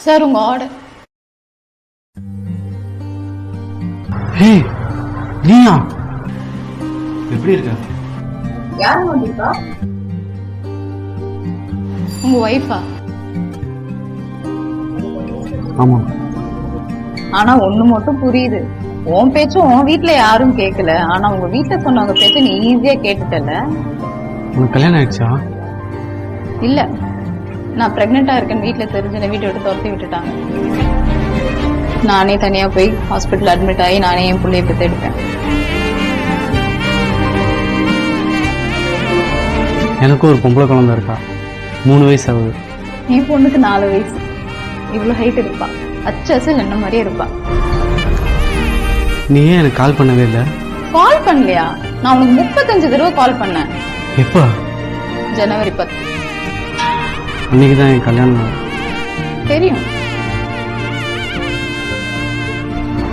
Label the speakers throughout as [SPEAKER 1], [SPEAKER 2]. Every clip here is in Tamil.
[SPEAKER 1] சார் உங்க ஆர்டர்.
[SPEAKER 2] ஹே நீயா எப்படி இருக்க?
[SPEAKER 3] யாரு வந்திருக்கா?
[SPEAKER 1] உங்க ஒய்ஃபா?
[SPEAKER 2] ஆமா.
[SPEAKER 1] ஆனா ஒண்ணு மட்டும் புரியுது, உன் பேச்சும் உன் வீட்டுல யாரும் கேட்கல, ஆனா உங்க வீட்டுல சொன்னவங்க பேச்சு நீ ஈஸியா கேட்டுட்டல.
[SPEAKER 2] உனக்கு கல்யாணம் ஆயிடுச்சா?
[SPEAKER 1] இல்ல, நான் பிரெக்னெண்டா இருக்கேன்னு வீட்டுல தெரிஞ்சு வீட்டை விட்டு துரத்தி விட்டுட்டாங்க. நானே தனியா போய் ஹாஸ்பிட்டல் அட்மிட் ஆகி நானே என் பிள்ளைய பத்தி எடுப்பேன்.
[SPEAKER 2] எனக்கும் ஒரு பொம்பளை குழந்தை இருக்கா, 3 வயசு ஆகுது.
[SPEAKER 1] என் பொண்ணுக்கு 4 வயசு. இவ்வளவு ஹைட் இருப்பா, அச்சல் என்ன மாதிரியே இருப்பா.
[SPEAKER 2] நீ ஏன் எனக்கு கால் பண்ணவே இல்லை?
[SPEAKER 1] கால் பண்ணலையா? நான் உனக்கு 35 தடவை கால் பண்ணேன்.
[SPEAKER 2] எப்போ?
[SPEAKER 1] ஜனவரி 10.
[SPEAKER 2] அன்னைக்கு தான் என் கல்யாணம்.
[SPEAKER 1] தெரியும்.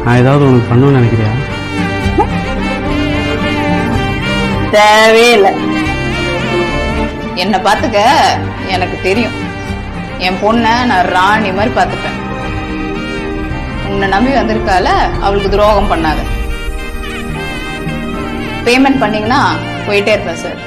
[SPEAKER 2] நான் ஏதாவது உனக்கு பண்ணணும்னு நினைக்கிறியா?
[SPEAKER 1] தேவையில்லை. என்ன பாத்துக்க, எனக்கு தெரியும். என் பொண்ண நான் ராணி மாதிரி பாத்துப்பேன். உன்னை நம்பி வந்திருக்கால, அவளுக்கு துரோகம் பண்ணாத. பேமெண்ட் பண்ணீங்கன்னா போயிட்டே இருப்பேன் சார்.